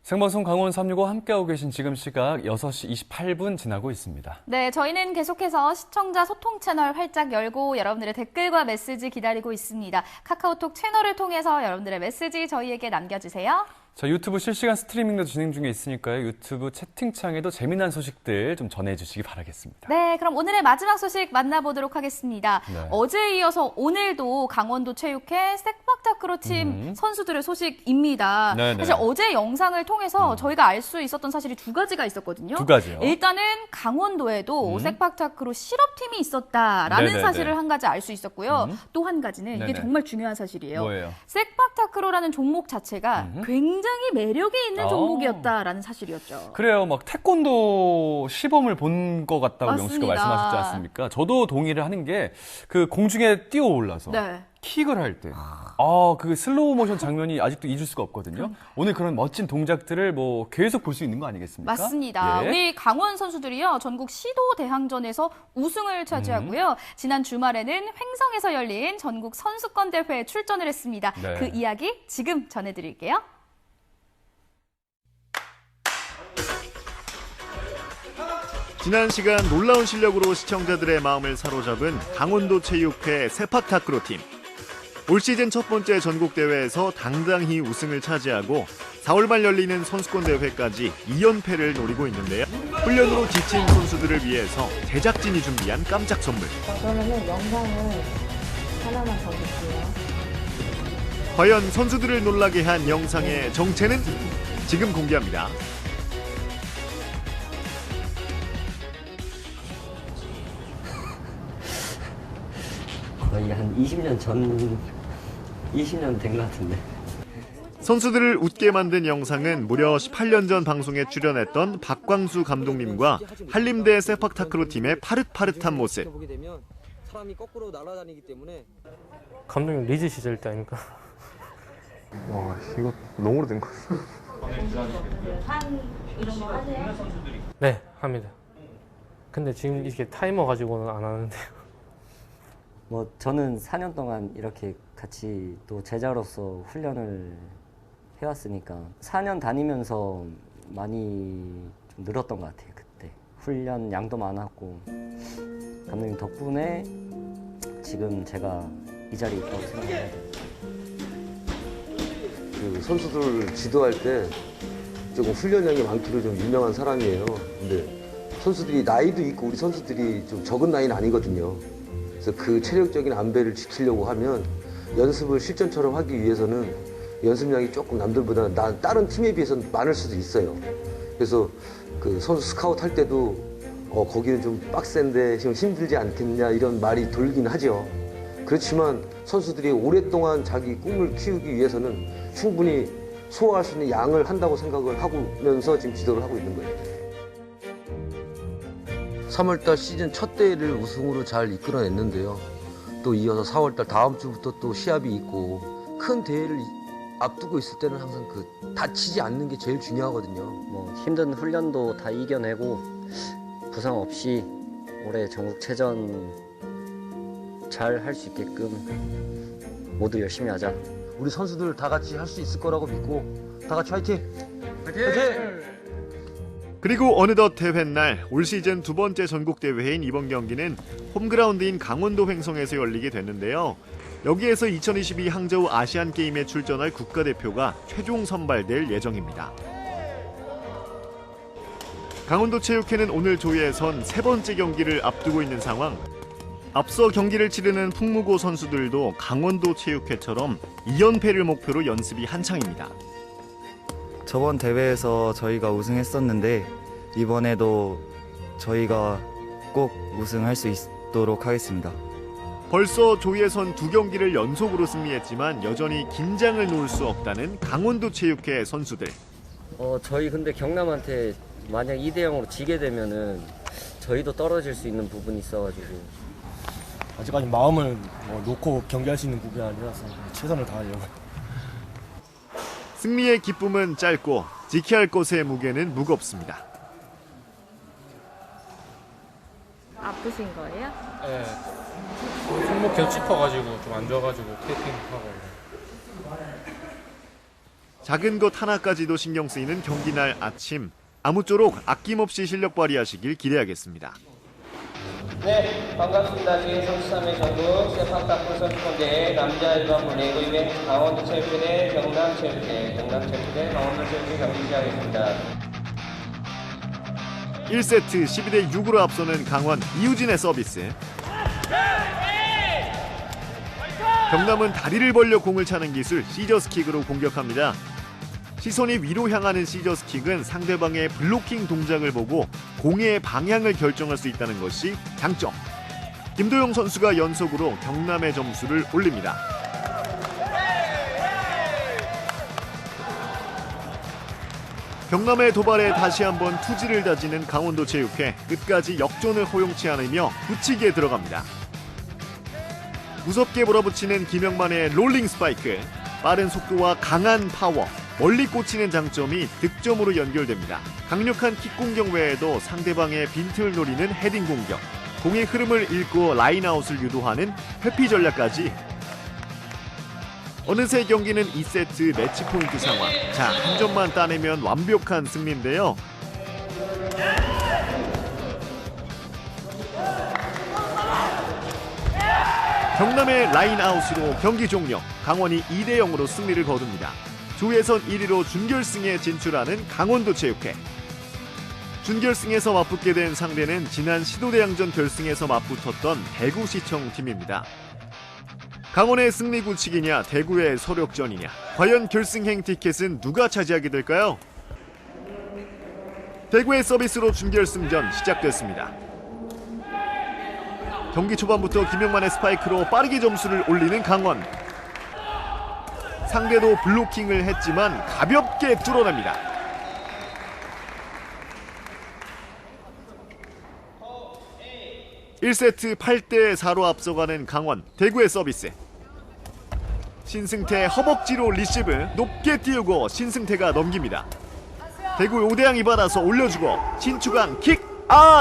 C: 생방송 강원 365 함께하고 계신 지금 시각 6시 28분 지나고 있습니다.
D: 네, 저희는 계속해서 시청자 소통 채널 활짝 열고 여러분들의 댓글과 메시지 기다리고 있습니다. 카카오톡 채널을 통해서 여러분들의 메시지 저희에게 남겨주세요.
C: 자, 유튜브 실시간 스트리밍도 진행 중에 있으니까요. 유튜브 채팅창에도 재미난 소식들 좀 전해주시기 바라겠습니다.
D: 네, 그럼 오늘의 마지막 소식 만나보도록 하겠습니다.
C: 네.
D: 어제에 이어서 오늘도 강원도 체육회 색박타크로 팀 선수들의 소식입니다.
C: 네네.
D: 사실 어제 영상을 통해서 저희가 알 수 있었던 사실이 두 가지가 있었거든요.
C: 두 가지요?
D: 일단은 강원도에도 색박타크로 실업팀이 있었다라는
C: 네네네.
D: 사실을 한 가지 알 수 있었고요. 또 한 가지는 이게
C: 네네.
D: 정말 중요한 사실이에요.
C: 뭐예요?
D: 색박타크로라는 종목 자체가 굉장히 매력이 있는 종목이었다라는 사실이었죠.
C: 그래요. 막 태권도 시범을 본 것 같다고 명 씨가
D: 맞습니다.
C: 말씀하셨지 않습니까? 저도 동의를 하는 게 그 공중에 뛰어 올라서
D: 네.
C: 킥을 할 때, 그 슬로우 모션 장면이 아직도 잊을 수가 없거든요. 오늘 그런 멋진 동작들을 뭐 계속 볼 수 있는 거 아니겠습니까?
D: 맞습니다.
C: 예.
D: 우리 강원 선수들이요, 전국 시도 대항전에서 우승을 차지하고요. 지난 주말에는 횡성에서 열린 전국 선수권 대회에 출전을 했습니다.
C: 네.
D: 그 이야기 지금 전해드릴게요.
N: 지난 시간 놀라운 실력으로 시청자들의 마음을 사로잡은 강원도 체육회 세팍타크로 팀. 올 시즌 첫 번째 전국대회에서 당당히 우승을 차지하고 4월 말 열리는 선수권 대회까지 2연패를 노리고 있는데요. 훈련으로 지친 선수들을 위해서 제작진이 준비한 깜짝 선물.
K: 그러면은 영상을 하나만 더 볼게요.
N: 과연 선수들을 놀라게 한 영상의 정체는? 지금 공개합니다.
O: 거의 한 20년 된 것 같은데.
N: 선수들을 웃게 만든 영상은 무려 18년 전 방송에 출연했던 박광수 감독님과 한림대 세팍타크로 팀의 파릇파릇한 모습.
P: 사람이 거꾸로 날아다니기 때문에.
Q: 감독님 리즈 시절 때 아닙니까?
R: 와, 이거 너무 오래된 거.
K: 이런 거 하세요?
Q: 네, 합니다. 근데 지금 이렇게 타이머 가지고는 안 하는데요.
O: 뭐 저는 4년 동안 이렇게 같이 또 제자로서 훈련을 해왔으니까 4년 다니면서 많이 좀 늘었던 것 같아요. 그때 훈련 양도 많았고 감독님 덕분에 지금 제가 이 자리에 있다고 생각합니다.
S: 그 선수들 지도할 때 조금 훈련량이 많기로 좀 유명한 사람이에요. 근데 선수들이 나이도 있고 우리 선수들이 좀 적은 나이는 아니거든요. 그래서 그 체력적인 안배를 지키려고 하면 연습을 실전처럼 하기 위해서는 연습량이 조금 남들보다 다른 팀에 비해서는 많을 수도 있어요. 그래서 그 선수 스카우트 할 때도 거기는 좀 빡센데 좀 힘들지 않겠냐 이런 말이 돌긴 하죠. 그렇지만 선수들이 오랫동안 자기 꿈을 키우기 위해서는 충분히 소화할 수 있는 양을 한다고 생각을 하면서 지금 지도를 하고 있는 거예요. 3월달 시즌 첫 대회를 우승으로 잘 이끌어냈는데요. 또 이어서 4월달 다음 주부터 또 시합이 있고 큰 대회를 앞두고 있을 때는 항상 다치지 않는 게 제일 중요하거든요.
O: 뭐 힘든 훈련도 다 이겨내고 부상 없이 올해 전국체전 잘 할 수 있게끔 모두 열심히 하자.
S: 우리 선수들 다 같이 할 수 있을 거라고 믿고 다 같이 화이팅! 화이팅!
N: 그리고 어느덧 대회 날 올 시즌 두 번째 전국대회인 이번 경기는 홈그라운드인 강원도 횡성에서 열리게 됐는데요. 여기에서 2022 항저우 아시안게임에 출전할 국가대표가 최종 선발될 예정입니다. 강원도 체육회는 오늘 조회선 세 번째 경기를 앞두고 있는 상황. 앞서 경기를 치르는 풍무고 선수들도 강원도 체육회처럼 2연패를 목표로 연습이 한창입니다.
T: 저번 대회에서 저희가 우승했었는데 이번에도 저희가 꼭 우승할 수 있도록 하겠습니다.
N: 벌써 조예선 두 경기를 연속으로 승리했지만 여전히 긴장을 놓을 수 없다는 강원도 체육회 선수들.
O: 저희 근데 경남한테 만약 2대0으로 지게 되면은 저희도 떨어질 수 있는 부분이 있어가지고
Q: 아직까지 마음을 놓고 경기할 수 있는 부분이 아니라서 최선을 다하려고.
N: 승리의 기쁨은 짧고 지켜야 할 것의 무게는 무겁습니다.
J: 아프신 거예요?
Q: 네. 손목 계속 짚어가지고 좀 안 좋아가지고 테이핑하고.
N: 작은 것 하나까지도 신경 쓰이는 경기 날 아침. 아무쪼록 아낌없이 실력 발휘하시길 기대하겠습니다.
U: 네, 반갑습니다. 제33회 전국 세팍탁구 선수권대회 남자 일반부 레고 이벤트 강원도체육회 대 경남체육회, 경남체육회 강원도체육회 경기 시작하겠습니다.
N: 1세트 12대 6으로 앞서는 강원 이우진의 서비스. 경남은 다리를 벌려 공을 차는 기술 시저스킥으로 공격합니다. 시선이 위로 향하는 시저스킥은 상대방의 블로킹 동작을 보고 공의 방향을 결정할 수 있다는 것이 장점. 김도영 선수가 연속으로 경남의 점수를 올립니다. 경남의 도발에 다시 한번 투지를 다지는 강원도체육회. 끝까지 역전을 허용치 않으며 붙이기에 들어갑니다. 무섭게 몰아붙이는 김영만의 롤링 스파이크. 빠른 속도와 강한 파워, 멀리 꽂히는 장점이 득점으로 연결됩니다. 강력한 킥 공격 외에도 상대방의 빈틈을 노리는 헤딩 공격, 공의 흐름을 읽고 라인아웃을 유도하는 회피 전략까지. 어느새 경기는 2세트 매치 포인트 상황. 자, 한 점만 따내면 완벽한 승리인데요. 경남의 라인아웃으로 경기 종료. 강원이 2대 0으로 승리를 거둡니다. 조 예선 1위로 준결승에 진출하는 강원도체육회. 준결승에서 맞붙게 된 상대는 지난 시도대항전 결승에서 맞붙었던 대구시청팀입니다. 강원의 승리 굳히기냐, 대구의 서력전이냐. 과연 결승행 티켓은 누가 차지하게 될까요? 대구의 서비스로 준결승전 시작됐습니다. 경기 초반부터 김영만의 스파이크로 빠르게 점수를 올리는 강원. 상대도 블로킹을 했지만 가볍게 뚫어냅니다. (1세트) 8대 4로 앞서가는 강원. 대구의 서비스. 신승태 허벅지로 리시브, 높게 띄우고 신승태가 넘깁니다. 대구 5대양이 받아서 올려주고 신추강 킥.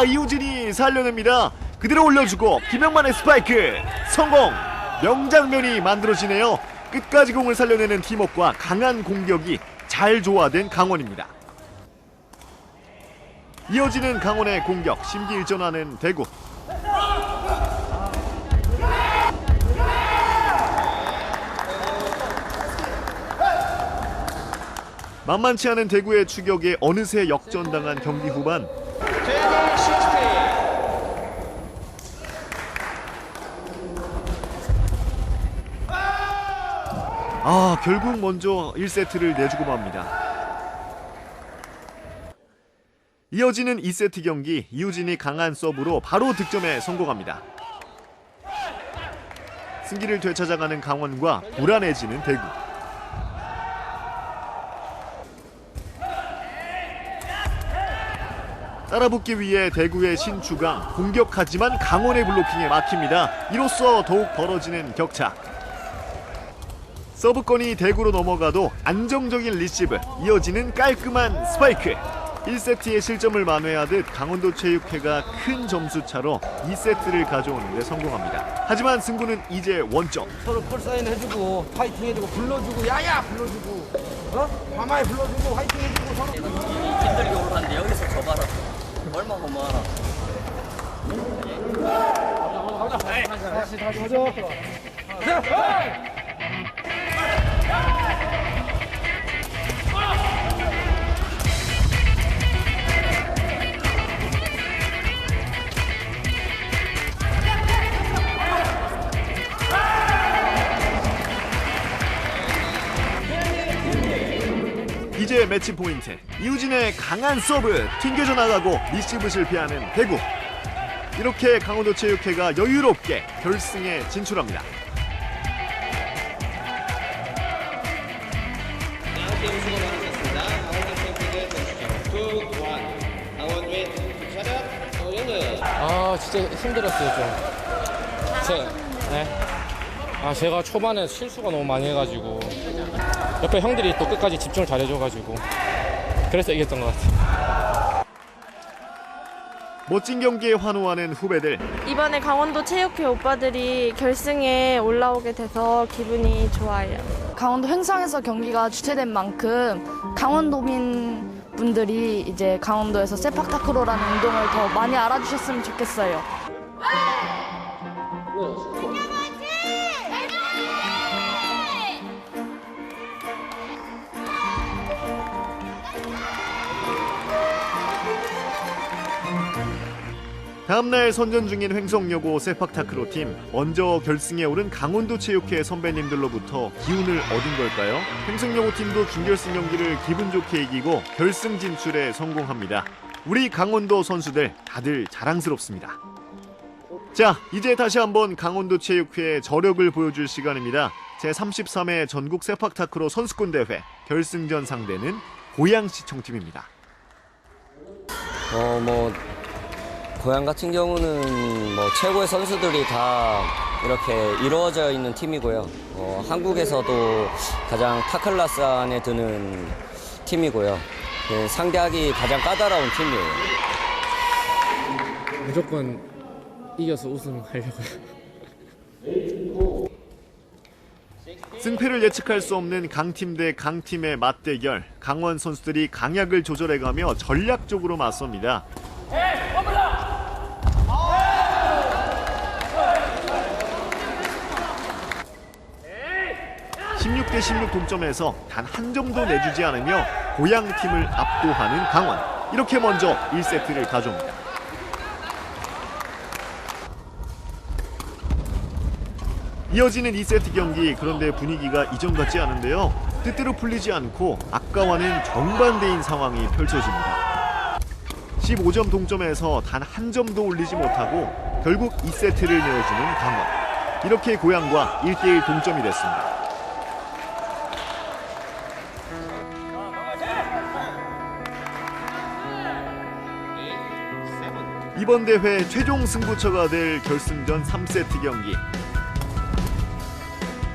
N: 이우진이 살려냅니다. 그대로 올려주고 김영만의 스파이크 성공. 명장면이 만들어지네요. 끝까지 공을 살려내는 팀워크와 강한 공격이 잘 조화된 강원입니다. 이어지는 강원의 공격. 심기일전하는 대구. 만만치 않은 대구의 추격에 어느새 역전당한 경기 후반. 결국 먼저 1세트를 내주고 맙니다. 이어지는 2세트 경기. 이우진이 강한 서브로 바로 득점에 성공합니다. 승기를 되찾아가는 강원과 불안해지는 대구. 따라붙기 위해 대구의 신추강 공격하지만 강원의 블로킹에 막힙니다. 이로써 더욱 벌어지는 격차. 서브권이 대구로 넘어가도 안정적인 리시브, 이어지는 깔끔한 스파이크. 1세트의 실점을 만회하듯 강원도체육회가 큰 점수차로 2세트를 가져오는 데 성공합니다. 하지만 승부는 이제 원점.
P: 서로 콜사인 해주고 파이팅 해주고 불러주고 야야 불러주고 마마에 불러주고 파이팅 해주고 서로
V: 힘들게 올라갔는데 여기서 져봐라. 얼마나 고마워.
P: 가자.
N: 이제 매치 포인트. 이우진의 강한 서브, 튕겨져 나가고 리시브 실패하는 대구. 이렇게 강원도체육회가 여유롭게 결승에 진출합니다.
W: 진짜 힘들었어요, 좀. 제가 초반에 실수가 너무 많이 해가지고 옆에 형들이 또 끝까지 집중을 잘해줘가지고 그래서 이겼던 것 같아요.
N: 멋진 경기에 환호하는 후배들.
X: 이번에 강원도 체육회 오빠들이 결승에 올라오게 돼서 기분이 좋아요.
Y: 강원도 횡성에서 경기가 주최된 만큼 강원도민 분들이 이제 강원도에서 세팍타크로라는 운동을 더 많이 알아주셨으면 좋겠어요.
N: 다음날 선전 중인 횡성여고 세팍타크로 팀. 먼저 결승에 오른 강원도체육회 선배님들로부터 기운을 얻은 걸까요? 횡성여고 팀도 준결승 경기를 기분 좋게 이기고 결승 진출에 성공합니다. 우리 강원도 선수들 다들 자랑스럽습니다. 자, 이제 다시 한번 강원도체육회의 저력을 보여줄 시간입니다. 제33회 전국 세팍타크로 선수권대회 결승전 상대는 고양시청팀입니다.
O: 고양 같은 경우는 최고의 선수들이 다 이렇게 이루어져 있는 팀이고요. 한국에서도 가장 탑클래스 안에 드는 팀이고요. 상대하기 가장 까다로운 팀이에요.
W: 무조건 이겨서 우승하려고요.
N: 승패를 예측할 수 없는 강팀 대 강팀의 맞대결. 강원 선수들이 강약을 조절해가며 전략적으로 맞섭니다. 16대 16 동점에서 단 한 점도 내주지 않으며 고양팀을 압도하는 강원. 이렇게 먼저 1세트를 가져옵니다. 이어지는 2세트 경기. 그런데 분위기가 이전 같지 않은데요. 뜻대로 풀리지 않고 아까와는 정반대인 상황이 펼쳐집니다. 15점 동점에서 단 한 점도 올리지 못하고 결국 2세트를 내어주는 강원. 이렇게 고양과 1대1 동점이 됐습니다. 이번 대회 최종 승부처가 될 결승전 3세트 경기.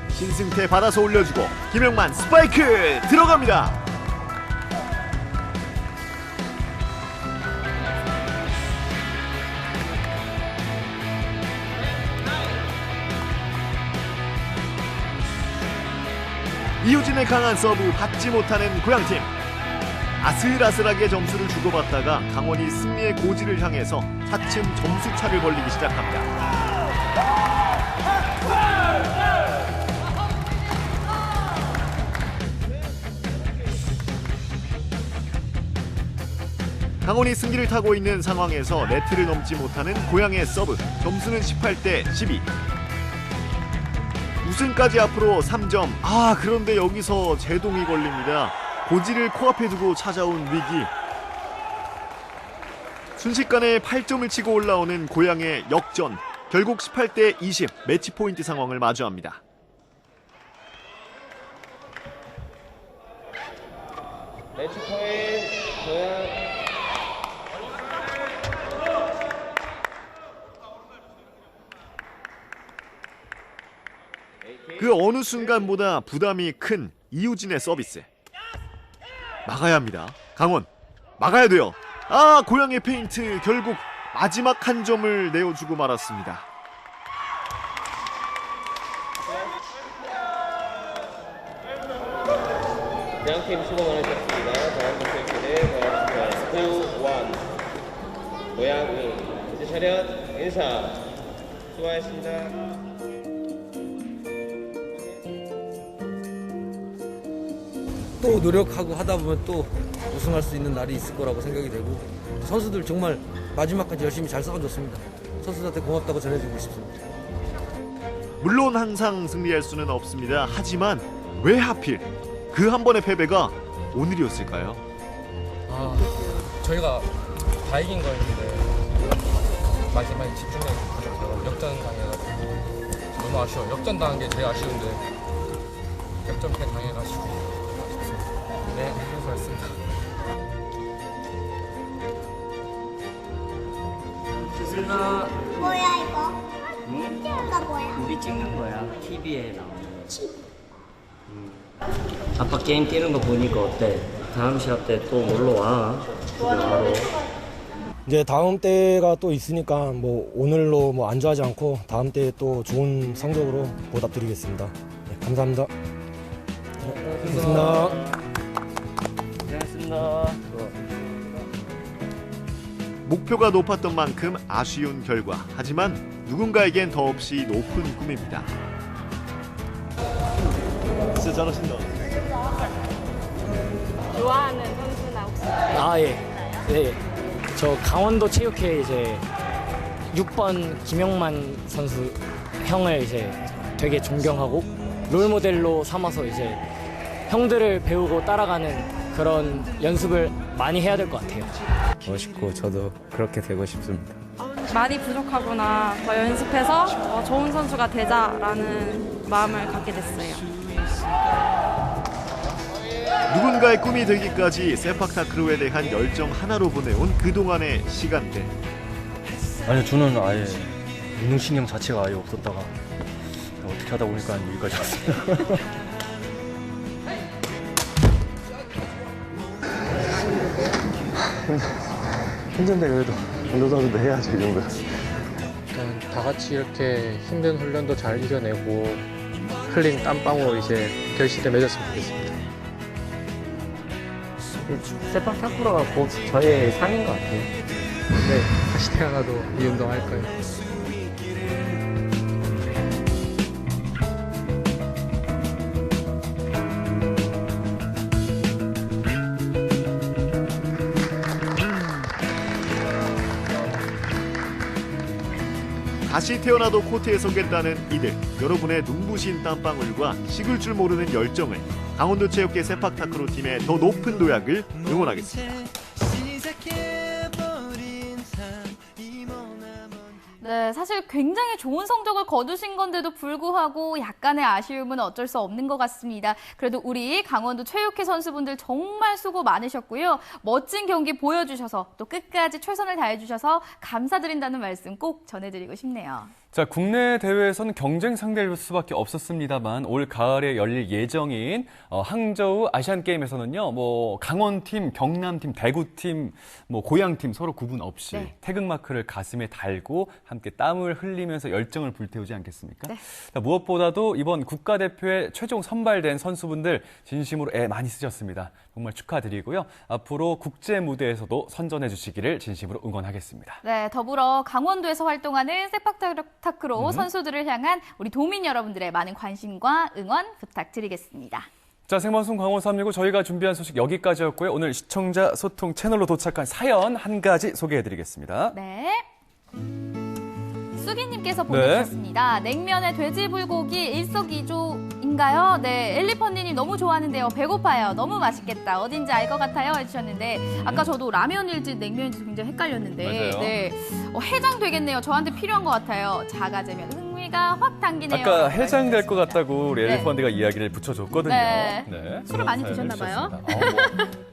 N: 신승태 받아서 올려주고 김영만 스파이크 들어갑니다. 이우진의 강한 서브 받지 못하는 고양팀. 아슬아슬하게 점수를 주고받다가 강원이 승리의 고지를 향해서 차츰 점수차를 벌리기 시작합니다. 강원이 승기를 타고 있는 상황에서 네트를 넘지 못하는 고양의 서브. 점수는 18대 12. 우승까지 앞으로 3점. 그런데 여기서 제동이 걸립니다. 고지를 코앞에 두고 찾아온 위기. 순식간에 8점을 치고 올라오는 고양의 역전. 결국 18대 20 매치 포인트 상황을 마주합니다.
U: 매치 포인트 고양.
N: 그 어느 순간보다 부담이 큰 이우진의 서비스. 막아야 합니다. 강원 막아야 돼요. 고양의 페인트. 결국 마지막 한 점을 내어주고 말았습니다.
U: 양팀 수고 많으셨습니다. 다음 대회는 고양 윙. 이제 차렷 인사. 수고하셨습니다.
P: 또 노력하고 하다 보면 또 우승할 수 있는 날이 있을 거라고 생각이 되고, 선수들 정말 마지막까지 열심히 잘 싸워줬습니다. 선수들한테 고맙다고 전해주고 싶습니다.
N: 물론 항상 승리할 수는 없습니다. 하지만 왜 하필 그 한 번의 패배가 오늘이었을까요?
W: 저희가 다 이긴 거였는데 마지막에 집중력이 부족해서 역전 당해가지고 너무 아쉬워요. 역전 당한 게 제일 아쉬운데 역전패 당해가지고 네, 수고했습니다.
V: 주슬아.
A: 뭐야 이거?
V: 응?
A: 이거 뭐야?
V: 우리 찍는 거야. TV에 나오는. 아빠 게임 뛰는 거 보니까 어때? 다음 시합 때 또 놀러 와. 바로.
Q: 이제 다음 때가 또 있으니까 오늘로 안주하지 않고 다음 때 또 좋은 성적으로 보답드리겠습니다. 네, 감사합니다. 고맙습니다.
V: 고생하셨습니다.
N: 목표가 높았던 만큼 아쉬운 결과. 하지만 누군가에겐 더없이 높은 꿈입니다.
E: 진짜 잘하신다.
X: 좋아하는 선수나 혹시?
F: 아, 예. 네. 저 강원도 체육회 이제 6번 김영만 선수 형을 이제 되게 존경하고 롤모델로 삼아서 이제 형들을 배우고 따라가는 그런 연습을 많이 해야 될 것 같아요.
G: 멋있고 저도 그렇게 되고 싶습니다.
X: 많이 부족하구나. 더 연습해서 좋은 선수가 되자라는 마음을 갖게 됐어요.
N: 누군가의 꿈이 되기까지 세팍타크로에 대한 열정 하나로 보내온 그동안의 시간들.
G: 아니 저는 아예 운동신경 자체가 아예 없었다가 어떻게 하다 보니까 여기까지 왔습니다.
R: 힘든데 그래도 운동선수도 해야지 이 정도.
W: 일단 다 같이 이렇게 힘든 훈련도 잘 이겨내고 흘린 땀방으로 이제 결실을 맺었으면 좋겠습니다.
O: 세팍타크로가 곧 저의 삶인 것 같아요.
W: 네, 다시 태어나도 이 운동 할 거예요.
N: 다시 태어나도 코트에 서겠다는 이들. 여러분의 눈부신 땀방울과 식을 줄 모르는 열정을 강원도체육회 세팍타크로 팀의 더 높은 도약을 응원하겠습니다.
D: 네, 사실 굉장히 좋은 성적을 거두신 건데도 불구하고 약간의 아쉬움은 어쩔 수 없는 것 같습니다. 그래도 우리 강원도 체육회 선수분들 정말 수고 많으셨고요. 멋진 경기 보여주셔서 또 끝까지 최선을 다해주셔서 감사드린다는 말씀 꼭 전해드리고 싶네요.
C: 자, 국내 대회에서는 경쟁 상대일 수밖에 없었습니다만 올 가을에 열릴 예정인 항저우 아시안게임에서는요, 강원팀, 경남팀, 대구팀, 고양팀 서로 구분 없이 네. 태극마크를 가슴에 달고 함께 땀을 흘리면서 열정을 불태우지 않겠습니까? 네. 자, 무엇보다도 이번 국가대표에 최종 선발된 선수분들 진심으로 애 많이 쓰셨습니다. 정말 축하드리고요. 앞으로 국제 무대에서도 선전해 주시기를 진심으로 응원하겠습니다.
D: 네, 더불어 강원도에서 활동하는 세팍타크로 선수들을 향한 우리 도민 여러분들의 많은 관심과 응원 부탁드리겠습니다.
C: 자, 생방송 강원 365 저희가 준비한 소식 여기까지였고요. 오늘 시청자 소통 채널로 도착한 사연 한 가지 소개해드리겠습니다.
D: 네. 수기님께서 보내주셨습니다. 네. 냉면에 돼지불고기 일석이조인가요? 네, 엘리펀디님 너무 좋아하는데요. 배고파요. 너무 맛있겠다. 어딘지 알 것 같아요. 해주셨는데 아까 저도 라면일지 냉면일지 굉장히 헷갈렸는데
C: 맞아요.
D: 네, 해장 되겠네요. 저한테 필요한 것 같아요. 자가제면 흥미가 확 당기네요.
C: 아까 해장 될 것 같다고 우리 엘리펀디가 이야기를 붙여줬거든요.
D: 네.
C: 네,
D: 술을 많이 드셨나 봐요.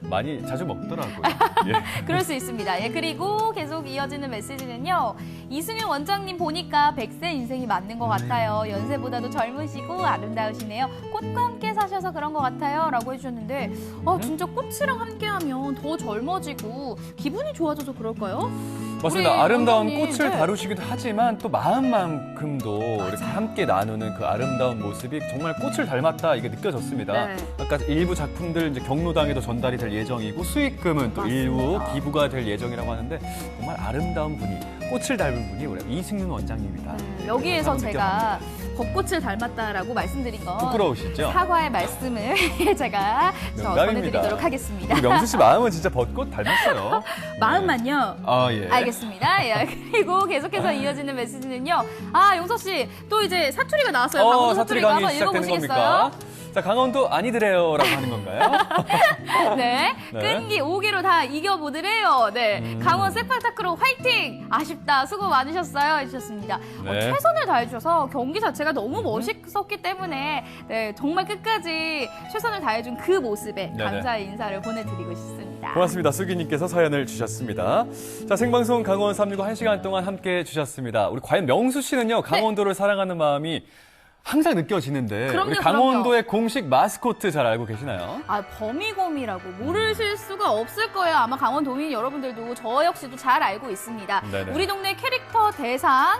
C: 많이 자주 먹더라고요. 예.
D: 그럴 수 있습니다. 예, 그리고 계속 이어지는 메시지는요. 이승윤 원장님 보니까 100세 인생이 맞는 것 같아요. 연세보다도 젊으시고 아름다우시네요. 꽃과 함께 사셔서 그런 것 같아요. 라고 해주셨는데 진짜 꽃이랑 함께하면 더 젊어지고 기분이 좋아져서 그럴까요?
C: 맞습니다. 아름다운
D: 원장님,
C: 꽃을
D: 네.
C: 다루시기도 하지만 또 마음만큼도 이렇게 함께 나누는 그 아름다운 모습이 정말 꽃을 닮았다 이게 느껴졌습니다.
D: 네.
C: 아까 일부 작품들 이제 경로당에도 전달이 될 예정이고 수익금은 또 일부 기부가 될 예정이라고 하는데 정말 아름다운 분이 꽃을 닮은 분이 우리 이승윤 원장님이다.
D: 여기에서 제가 벚꽃을 닮았다라고 말씀드린 건
C: 부끄러우시죠?
D: 사과의 말씀을 제가 전해드리도록 하겠습니다.
C: 우리 명수 씨 마음은 진짜 벚꽃 닮았어요.
D: 마음만요.
C: 아, 예.
D: 알겠습니다. 예. 그리고 계속해서 이어지는 메시지는요. 아, 용석 씨, 또 이제 사투리가 나왔어요. 강원도
C: 사투리
D: 사투리가
C: 강의
D: 한번
C: 시작되는
D: 읽어보시겠어요?
C: 겁니까? 자, 강원도 아니더래요라고 하는 건가요?
D: 네.
C: 네.
D: 끈기 5기로 다 이겨보드래요. 네. 강원 세팍타크로 화이팅! 아쉽다. 수고 많으셨어요. 해주셨습니다.
C: 네.
D: 최선을 다해주셔서 경기 자체가 너무 멋있었기 때문에 네, 정말 끝까지 최선을 다해준 그 모습에
C: 네네.
D: 감사의 인사를 보내드리고 싶습니다.
C: 고맙습니다. 수기님께서 사연을 주셨습니다. 자, 생방송 강원 365 1시간 동안 함께 해주셨습니다. 우리 과연 명수 씨는요, 강원도를 사랑하는 마음이 항상 느껴지는데
D: 그럼요,
C: 우리 강원도의 공식 마스코트 잘 알고 계시나요?
D: 아, 범이곰이라고 모르실 수가 없을 거예요. 아마 강원도민 여러분들도 저 역시도 잘 알고 있습니다.
C: 네네.
D: 우리 동네 캐릭터 대상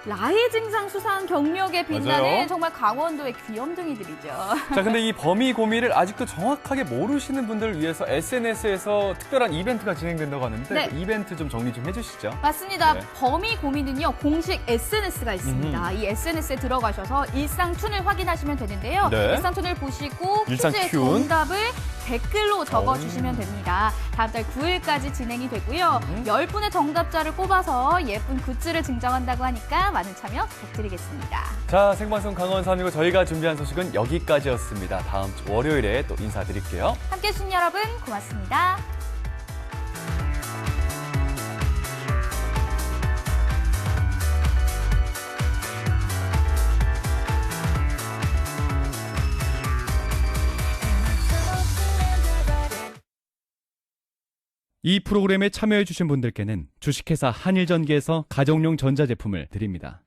D: 라이징상 수상 경력에 빛나는
C: 맞아요.
D: 정말 강원도의 귀염둥이들이죠.
C: 자, 근데 이 범이고미를 아직도 정확하게 모르시는 분들을 위해서 SNS에서 특별한 이벤트가 진행된다고 하는데
D: 네.
C: 그 이벤트 좀 정리 좀 해주시죠.
D: 맞습니다.
C: 네.
D: 범이고미는요, 공식 SNS가 있습니다. 이 SNS에 들어가셔서 일상툰을 확인하시면 되는데요.
C: 네.
D: 일상툰을 보시고 퀴즈의
C: 일상툰.
D: 정답을 댓글로 적어주시면 됩니다. 다음 달 9일까지 진행이 되고요. 10분의 정답자를 뽑아서 예쁜 굿즈를 증정한다고 하니까 많은 참여 부탁드리겠습니다.
C: 자, 생방송 강원 3이고 저희가 준비한 소식은 여기까지였습니다. 다음 주 월요일에 또 인사드릴게요.
D: 함께해 주신 여러분 고맙습니다.
E: 이 프로그램에 참여해주신 분들께는 주식회사 한일전기에서 가정용 전자제품을 드립니다.